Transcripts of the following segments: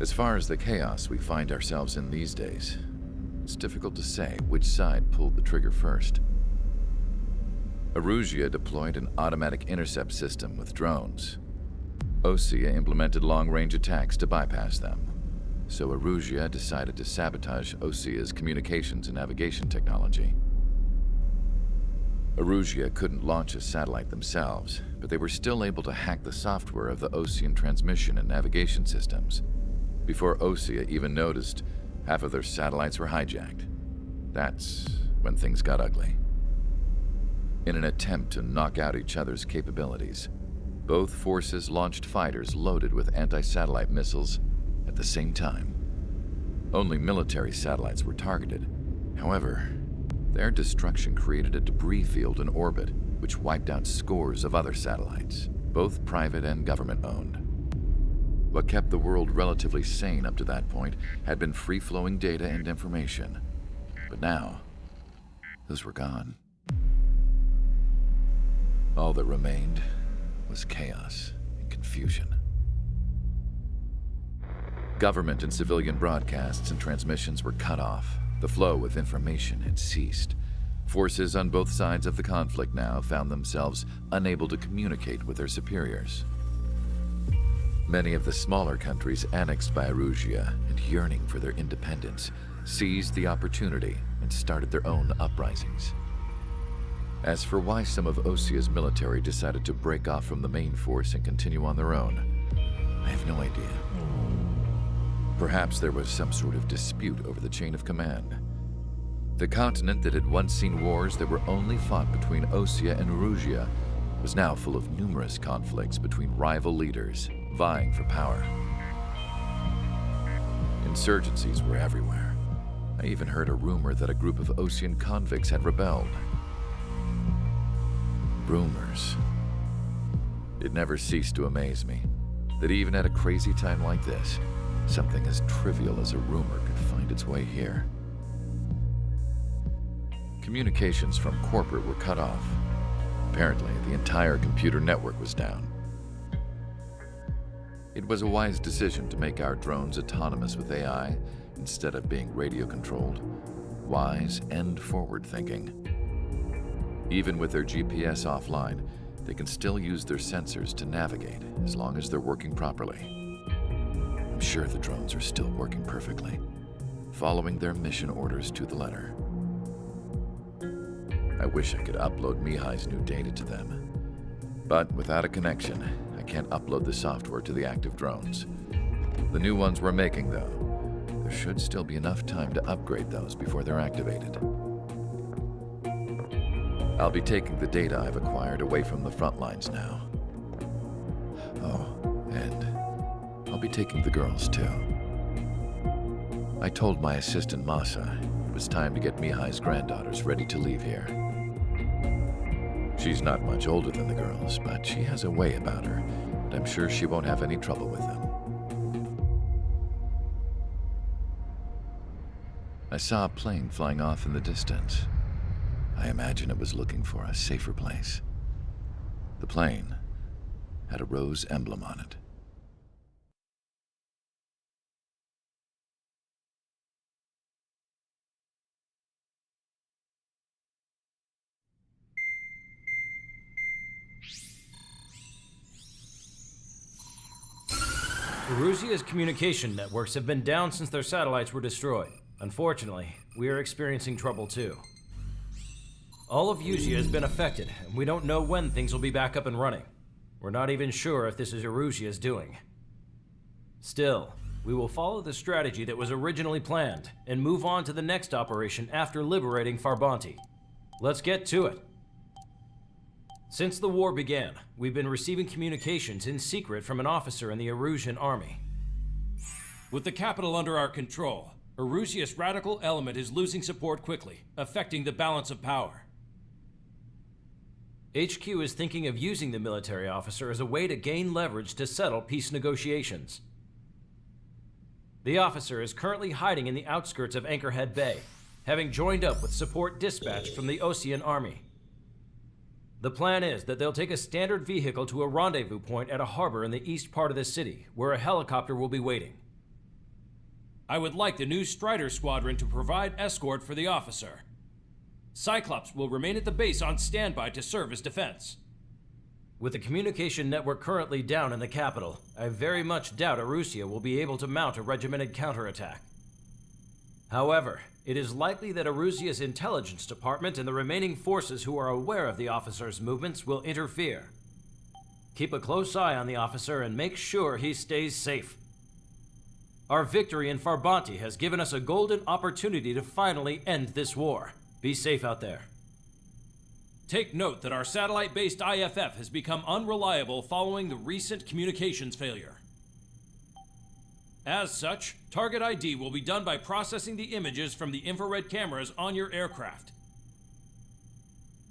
As far as the chaos we find ourselves in these days, it's difficult to say which side pulled the trigger first. Erusia deployed an automatic intercept system with drones. Osea implemented long-range attacks to bypass them. So Erusia decided to sabotage Osea's communications and navigation technology. Erusia couldn't launch a satellite themselves, but they were still able to hack the software of the Osean transmission and navigation systems. Before Osea even noticed, half of their satellites were hijacked. That's when things got ugly. In an attempt to knock out each other's capabilities, both forces launched fighters loaded with anti-satellite missiles at the same time. Only military satellites were targeted. However, their destruction created a debris field in orbit, which wiped out scores of other satellites, both private and government-owned. What kept the world relatively sane up to that point had been free-flowing data and information. But now, those were gone. All that remained was chaos and confusion. Government and civilian broadcasts and transmissions were cut off. The flow of information had ceased. Forces on both sides of the conflict now found themselves unable to communicate with their superiors. Many of the smaller countries annexed by Erusia and yearning for their independence seized the opportunity and started their own uprisings. As for why some of Osea's military decided to break off from the main force and continue on their own, I have no idea. Perhaps there was some sort of dispute over the chain of command. The continent that had once seen wars that were only fought between Osea and Erusia was now full of numerous conflicts between rival leaders vying for power. Insurgencies were everywhere. I even heard a rumor that a group of Osean convicts had rebelled. Rumors. It never ceased to amaze me that even at a crazy time like this, something as trivial as a rumor could find its way here. Communications from corporate were cut off. Apparently, the entire computer network was down. It was a wise decision to make our drones autonomous with AI instead of being radio-controlled. Wise and forward-thinking. Even with their GPS offline, they can still use their sensors to navigate as long as they're working properly. I'm sure the drones are still working perfectly, following their mission orders to the letter. I wish I could upload Mihai's new data to them. But without a connection, I can't upload the software to the active drones. The new ones we're making, though, there should still be enough time to upgrade those before they're activated. I'll be taking the data I've acquired away from the front lines now. Oh, and I'll be taking the girls, too. I told my assistant Masa it was time to get Mihai's granddaughters ready to leave here. She's not much older than the girls, but she has a way about her, and I'm sure she won't have any trouble with them. I saw a plane flying off in the distance. I imagine it was looking for a safer place. The plane had a rose emblem on it. Erusia's communication networks have been down since their satellites were destroyed. Unfortunately, we are experiencing trouble too. All of Usia has been affected, and we don't know when things will be back up and running. We're not even sure if this is Erusia's doing. Still, we will follow the strategy that was originally planned and move on to the next operation after liberating Farbanti. Let's get to it. Since the war began, we've been receiving communications in secret from an officer in the Erusian army. With the capital under our control, Erusia's radical element is losing support quickly, affecting the balance of power. HQ is thinking of using the military officer as a way to gain leverage to settle peace negotiations. The officer is currently hiding in the outskirts of Anchorhead Bay, having joined up with support dispatched from the Osean army. The plan is that they'll take a standard vehicle to a rendezvous point at a harbor in the east part of the city, where a helicopter will be waiting. I would like the new Strider Squadron to provide escort for the officer. Cyclops will remain at the base on standby to serve as defense. With the communication network currently down in the capital, I very much doubt Erusia will be able to mount a regimented counterattack. However, it is likely that Erusia's intelligence department and the remaining forces who are aware of the officer's movements will interfere. Keep a close eye on the officer and make sure he stays safe. Our victory in Farbanti has given us a golden opportunity to finally end this war. Be safe out there. Take note that our satellite-based IFF has become unreliable following the recent communications failure. As such, target ID will be done by processing the images from the infrared cameras on your aircraft.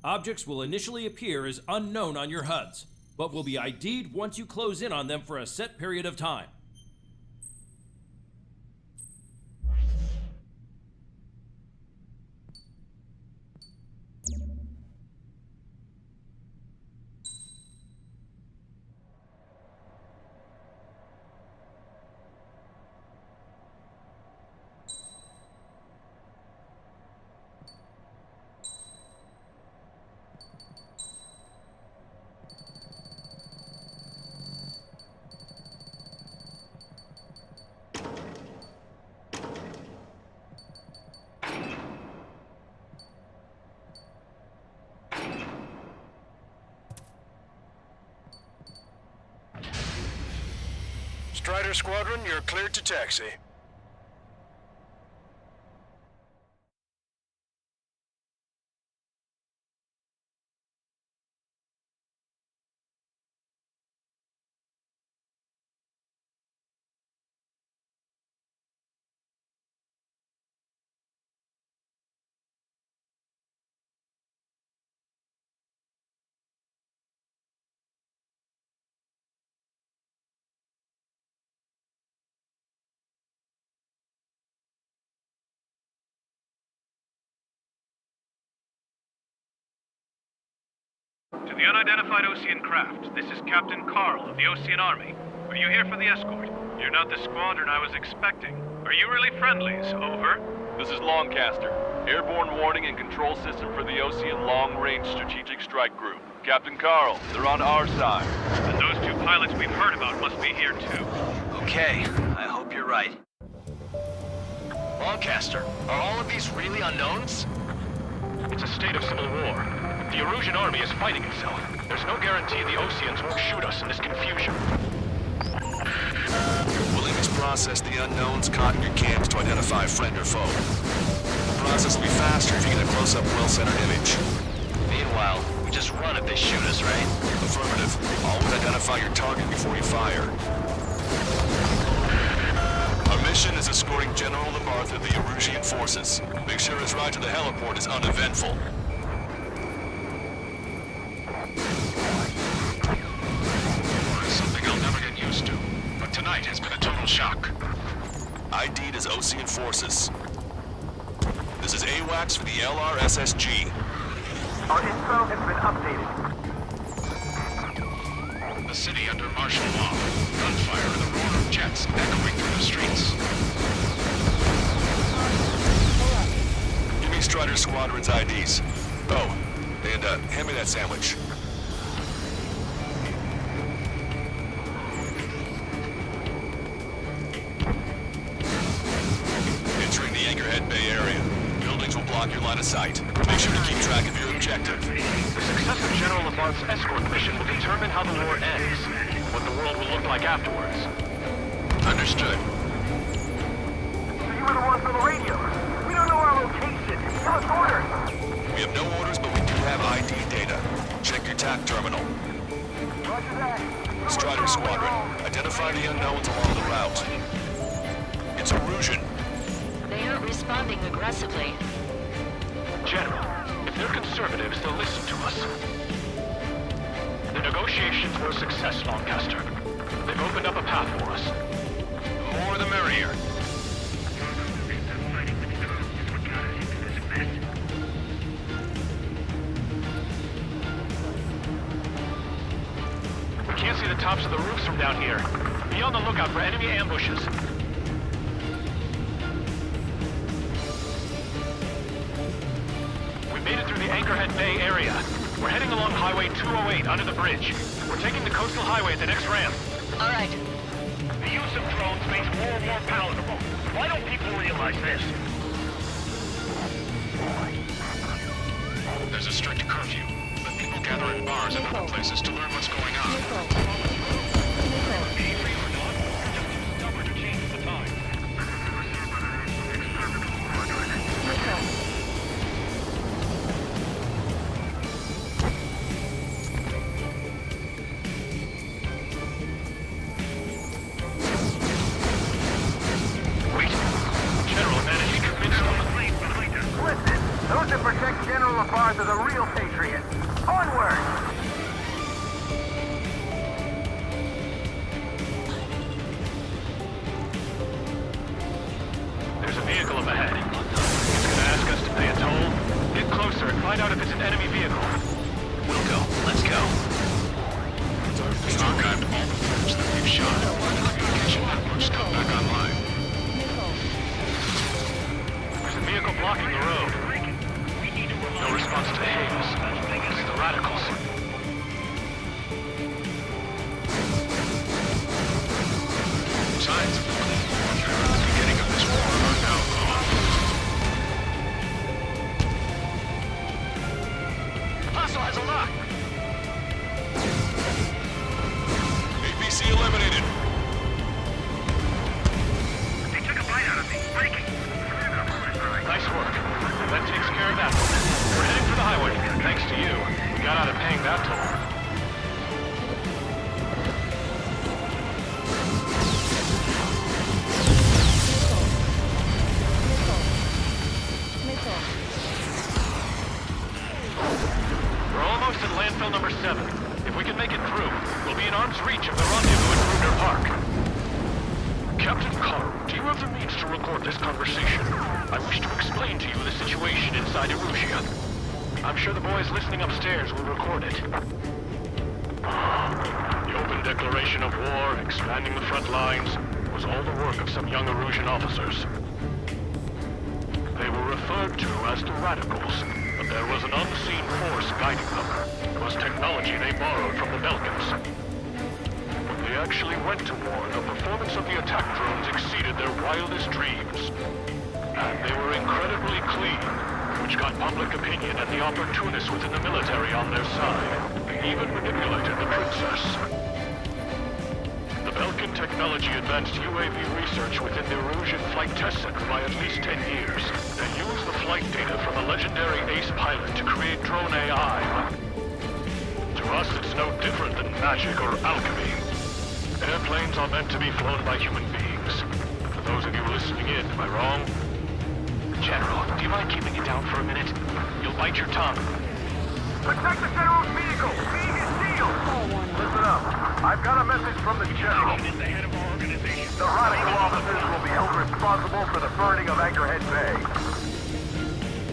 Objects will initially appear as unknown on your HUDs, but will be ID'd once you close in on them for a set period of time. Strider Squadron, you're cleared to taxi. To the unidentified Osean craft, this is Captain Carl of the Osean Army. Are you here for the escort? You're not the squadron I was expecting. Are you really friendlies? Over. This is Longcaster. Airborne warning and control system for the Osean Long-Range Strategic Strike Group. Captain Carl, they're on our side. And those two pilots we've heard about must be here too. Okay, I hope you're right. Longcaster, are all of these really unknowns? It's a state of civil war. The Erusian army is fighting itself. There's no guarantee the Oseans won't shoot us in this confusion. We'll image process the unknowns caught in your cams to identify friend or foe. The process will be faster if you get a close-up, well-centered image. Meanwhile, we just run if they shoot us, right? Affirmative. Always identify your target before you fire. Our mission is escorting General Labarthe of the Erusian forces. Make sure his ride to the heliport is uneventful. Something I'll never get used to. But tonight has been a total shock. ID'd as Osean forces. This is AWACS for the LRSSG. Our info has been updated. The city under martial law. Gunfire and the roar of jets echoing through the streets. Give me Strider Squadron's IDs. Oh, and hand me that sandwich. Entering the Anchorhead Bay area. Buildings will block your line of sight. Make sure to keep track of your objective. The success of General Labarthe's escort mission will determine how the war ends, what the world will look like afterwards. Understood. So you were the ones on the radio. We don't know our location. Give us orders. We have no orders, but we do have ID data. Check your TAC terminal. Roger that. Strider Squadron, identify the unknowns along the route. It's Erusian. They aren't responding aggressively. General, if they're conservatives, they'll listen to us. The negotiations were a success, Longcaster. They've opened up a path for us. The more the merrier. We can't see the tops of the roofs from down here. Be on the lookout for enemy ambushes. Anchorhead Bay area. We're heading along Highway 208 under the bridge. We're taking the coastal highway at the next ramp. All right. The use of drones makes war more palatable. Why don't people realize this? There's a strict curfew, but people gather in bars and other places to learn what's going on. Stubborn to change the time. Wait. General, managed to convince them. Listen, those that protect General LaFarge are the real patriots. Onward! There's a vehicle up ahead. It's gonna ask us to pay a toll. Get closer and find out if it's an enemy vehicle. We'll go. Let's go. We archived all the footage that we've shot. The communication network's now back online. There's a vehicle blocking the road. No response to hails. It's the radicals. Signs of the clean warfare at the beginning of this war are now gone. Hostile has a lock. APC eliminated. They took a bite out of me. Breaking. Nice work. That takes care of that one. We're heading for the highway. Thanks to you. We got out of paying that toll. We're almost at landfill number 7. If we can make it through, we'll be in arm's reach of the rendezvous at Bruner Park. Captain Carl, do you have the means to record this conversation? I wish to explain to you the situation inside Erusia. I'm sure the boys listening upstairs will record it. The open declaration of war, expanding the front lines, was all the work of some young Erusian officers. They were referred to as the Radicals, but there was an unseen force guiding them. It was technology they borrowed from the Belkans. When they actually went to war, the performance of the attack drones exceeded their wildest dreams. And they were incredibly clean, which got public opinion and the opportunists within the military on their side. They even manipulated the princess. The Belkan technology advanced UAV research within the Erusian Flight Test Center by at least 10 years. They used the flight data from the legendary Ace pilot to create drone AI. To us, it's no different than magic or alchemy. Airplanes are meant to be flown by human beings. For those of you listening in, am I wrong? General, do you mind keeping it down for a minute? You'll bite your tongue. Protect the General's vehicle! Being his shield! Listen up. I've got a message from the General. The Radical officers will be held responsible for the burning of Anchorhead Bay.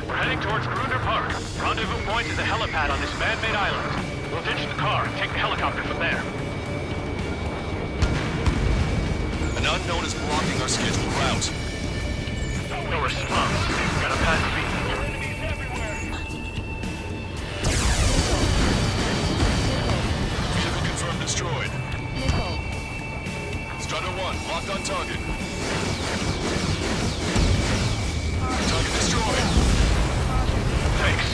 We're heading towards Bruner Park. Rendezvous point is a helipad on this man-made island. We'll ditch the car and take the helicopter from there. An unknown is blocking our scheduled route. No response. Gotta pass B. Vehicle confirmed destroyed. Strider 1, locked on target. Target destroyed. Thanks.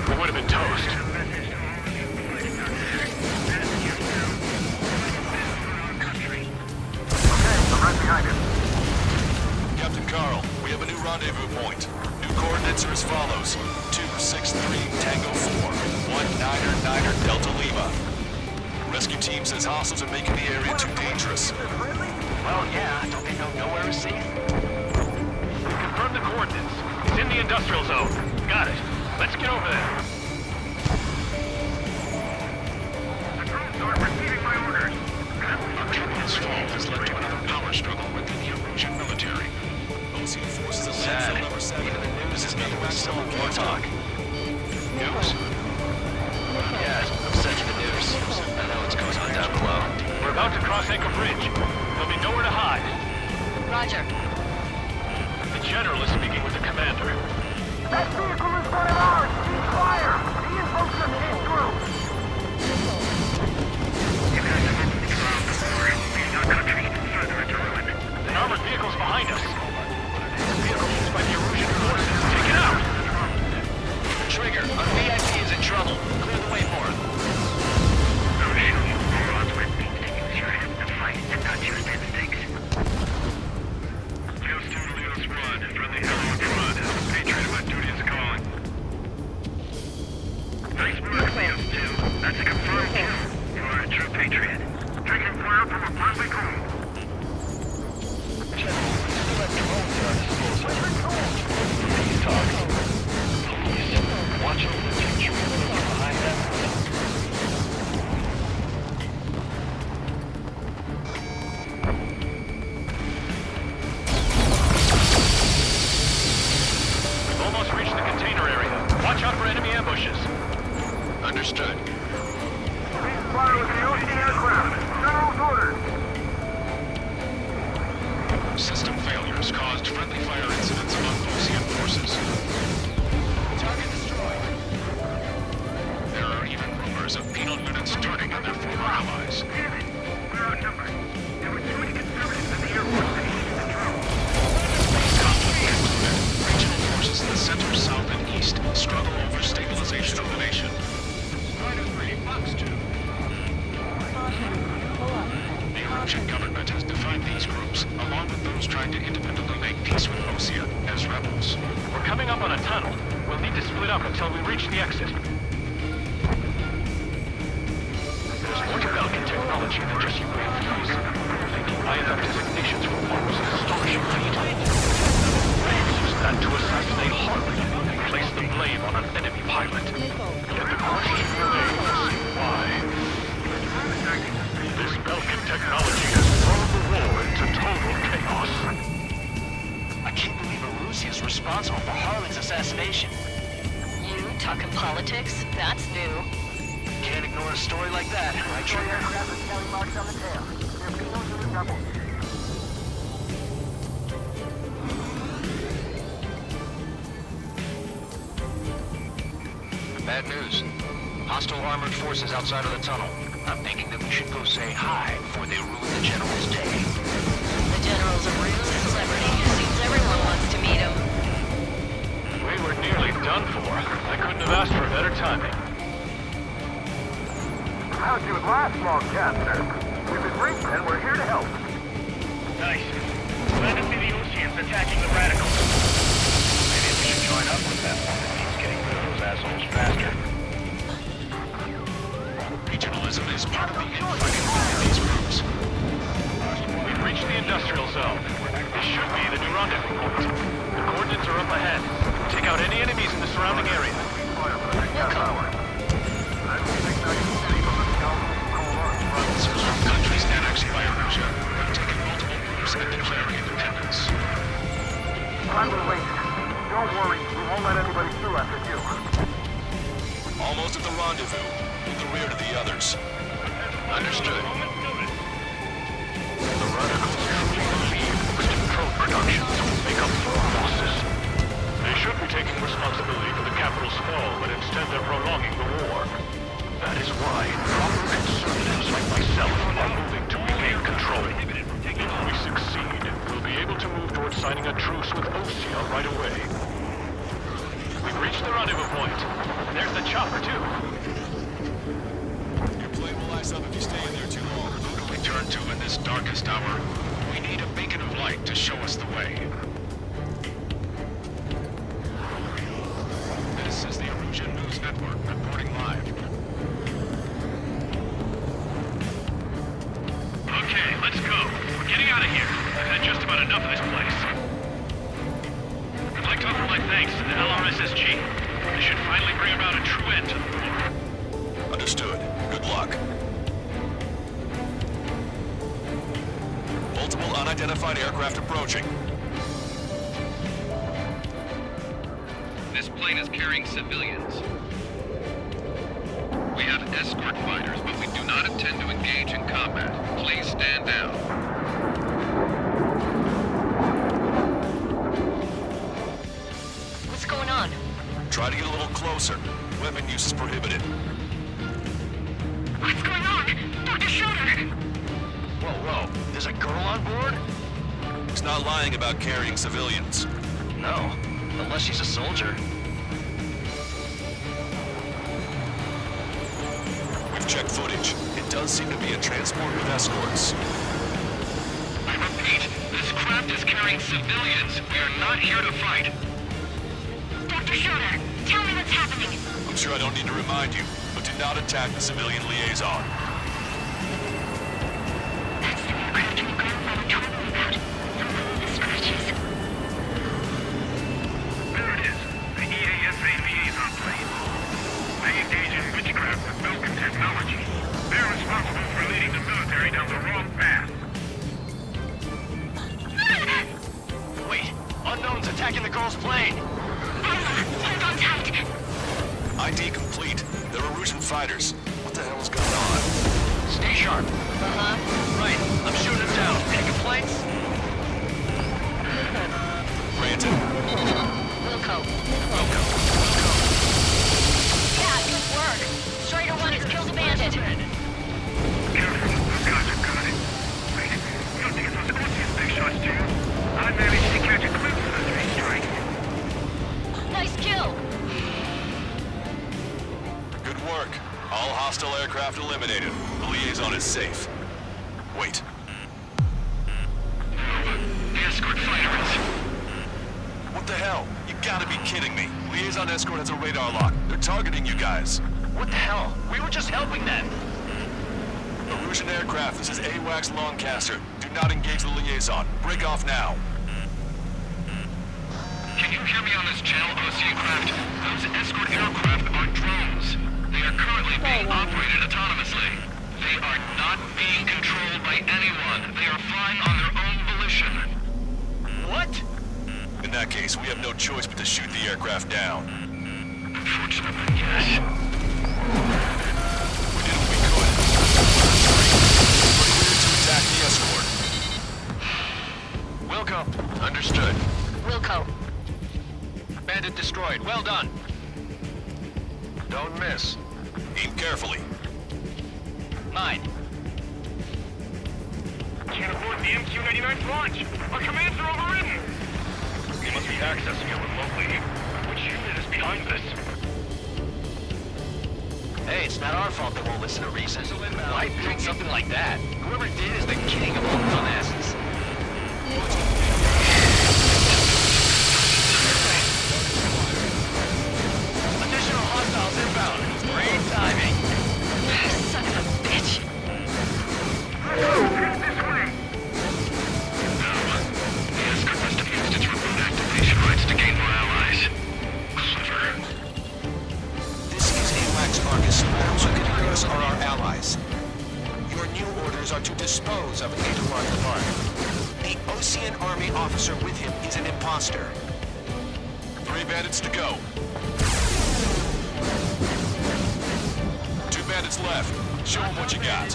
We would have been toast. Okay, I'm right behind him. Captain Carl, we have a new rendezvous point. New coordinates are as follows. 263 Tango 4, 1999 Delta Lima. Rescue team says hostiles are making the area too dangerous. Well, yeah. Don't they know nowhere is safe? Confirm the coordinates. It's in the industrial zone. Got it. Let's get over there. The drones aren't receiving my orders. Our captain's fall has led to another power struggle within the Erusian military. Ocean forces at Sad. landfill number 7. Even the news is making with civil war talk. News? Yeah, I'm sending the news. I know what's going on down below. We're about to cross Anchor Bridge. There'll be nowhere to hide. Roger. The General is speaking with the commander. That vehicle is one of ours! Keep quiet! The armored vehicle's behind us. This vehicle used by the Erusian forces. Take it out! Trigger, our VIP is in trouble. Clear the way for him. That's a confirmed kill. You are a true patriot. Taking fire from a friendly crew. Watch over the future. Behind them. We've almost reached the container area. Watch out for enemy ambushes. Understood. Fire with the Ocean aircraft. General's orders. System failures caused friendly fire incidents among Osean forces. Target destroyed. There are even rumors of penal units turning on their former allies. We're outnumbered. There were too many conservatives in the Air Force that needed control. Conflict concluded. Regional forces in the center, south, and east struggle over stabilization of the nation. Rider 3, Fox 2. The Erusian government has defined these groups, along with those trying to independently make peace with Osea, as rebels. We're coming up on a tunnel. We'll need to split up until we reach the exit. There's more to Belkin technology than just UAVs. IFF designations for one was an astonishing feat. Graves used that to assassinate Harley and place the blame on an enemy pilot. Yet the question remains, why? This Belkin technology has thrown the war into total chaos. I can't believe Erusia is responsible for Harley's assassination. You talking politics? That's new. Can't ignore a story like that, right, Trigger? Bad news. Hostile armored forces outside of the tunnel. I'm thinking that we should go say hi before they ruin the General's day. The General's a real celebrity. Seems everyone wants to meet him. We were nearly done for. I couldn't have asked for better timing. How'd you at last, Longcaster? We've been briefed and we're here to help. Nice. Glad to see the Oseans attacking the radicals. Maybe we should join up with them. It means getting rid of those assholes faster. Regionalism is part of the infighting of these groups. We've reached the industrial zone. This should be the new rendezvous point. The coordinates are up ahead. Take out any enemies in the surrounding area. Provinces from countries annexed by Erusia have taken multiple moves and declaring independence. Time will wait. Don't worry, we won't let anybody through after you. Almost at the rendezvous, in the rear to the others. Understood. The radicals truly believe with controlled productions will make up for our losses. They should be taking responsibility for the capital's fall, but instead they're prolonging the war. That is why proper conservatives like myself are moving to regain control. If we succeed, we'll be able to move towards signing a truce with Osea right away. We've reached the rendezvous point. There's the chopper, too. Your plane will ice up if you stay in there too long. Who do we turn to in this darkest hour? We need a beacon of light to show us the way. This is the Erusian News Network reporting live. Okay, let's go. We're getting out of here. I've had just about enough of this place. I'd like to offer my thanks to the LRSSG. They should finally bring about a true end to the war. Understood. Good luck. Multiple unidentified aircraft approaching. This plane is carrying civilians. We have escort fighters, but we do not intend to engage in combat. Please stand down. What's going on? Try to get a little closer. Weapon use is prohibited. There's a girl on board? He's not lying about carrying civilians. No, unless she's a soldier. We've checked footage. It does seem to be a transport with escorts. I repeat, this craft is carrying civilians. We are not here to fight. Dr. Schroeder, tell me what's happening. I'm sure I don't need to remind you, but do not attack the civilian liaison. That's the aircraft your grandfather told me about. The one with the scratches. There it is. The EASA liaison plane. Named Agent Witchcraft with Belkin technology. They're responsible for leading the military down the wrong path. Wait, unknown's attacking the girl's plane. Hold on tight. ID complete. They're Erusian fighters. What the hell is going on? Stay sharp. Right, I'm shooting him down. Any complaints? Granted. Wilco. Yeah, good work. Strider 1 has killed a bandit. Careful, those guys are got it. Wait, you don't think it was Ocean's big shots, do you? I managed to catch a glimpse of the three strike. Nice kill. Good work. All hostile aircraft eliminated. The liaison is safe. Wait. The escort fighter is... What the hell? You gotta be kidding me. Liaison escort has a radar lock. They're targeting you guys. What the hell? We were just helping them. Erusian aircraft, this is AWACS Longcaster. Do not engage the liaison. Break off now. Can you hear me on this channel, Ocean craft? Those escort aircraft are drones. They are currently being operated autonomously. They are not being controlled by anyone. They are flying on their own volition. What? In that case, we have no choice but to shoot the aircraft down. Unfortunately, yes. We did what we could. We're cleared to attack the escort. Wilco. Understood. Wilco. Bandit destroyed. Well done. Don't miss. Aim carefully. Mine. Can't afford the MQ-99's launch. Our commands are overridden. They must be accessing it remotely. Which unit is behind this? Hey, it's not our fault they won't listen to reason. Why build something like that? Whoever did is the king of all dumbasses. Additional hostiles inbound. Great timing. Son of a bitch. This way. The escort must have used its remote activation rights to gain more allies. Clever. This is AWACS Argus. Those who can hear us are our allies. Your new orders are to dispose of Adolard Clark. The Ocean Army officer with him is an imposter. 3 bandits to go. 2 bandits left. Show them what you got.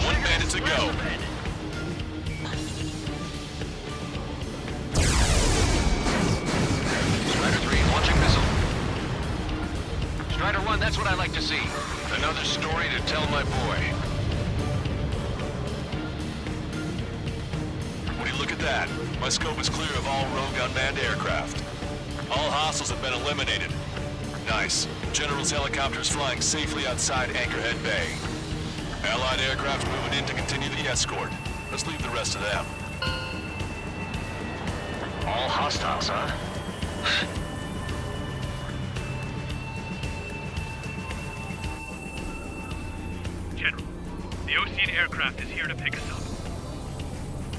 1 bandit to go. Strider 3, launching missile. Strider 1, that's what I like to see. Another story to tell my boy. Would you look at that? My scope is clear of all rogue unmanned aircraft. All hostiles have been eliminated. Nice. General's helicopter is flying safely outside Anchorhead Bay. Allied aircraft moving in to continue the escort. Let's leave the rest to them. All hostiles, huh? General, the Ocean aircraft is here to pick us up.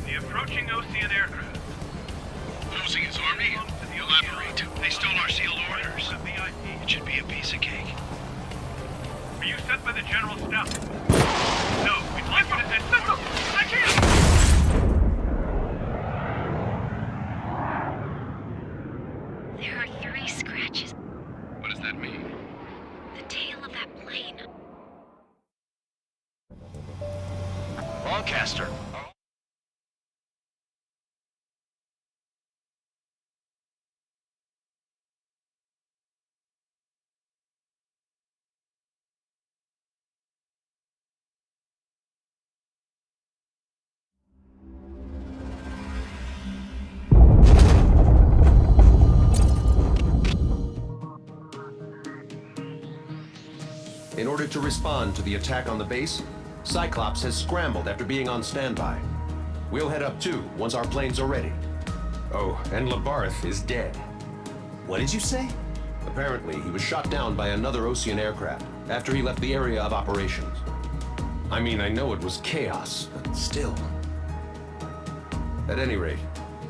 The approaching Ocean aircraft. Losing his army? Elaborate. They stole our sealed orders. It should be a piece of cake. Are you sent by the General Staff? No, we'd like you to send... I can't! There are 3 scratches. What does that mean? The tail of that plane. Lancaster. to respond to the attack on the base, Cyclops has scrambled after being on standby. We'll head up too, once our planes are ready. Oh, and Labarth is dead. What did you say? Apparently, he was shot down by another Ocean aircraft after he left the area of operations. I mean, I know it was chaos, but still. At any rate,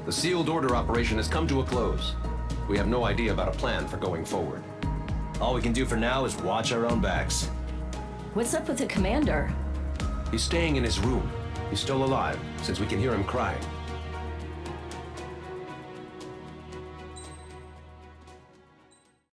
the sealed order operation has come to a close. We have no idea about a plan for going forward. All we can do for now is watch our own backs. What's up with the commander? He's staying in his room. He's still alive, since we can hear him crying.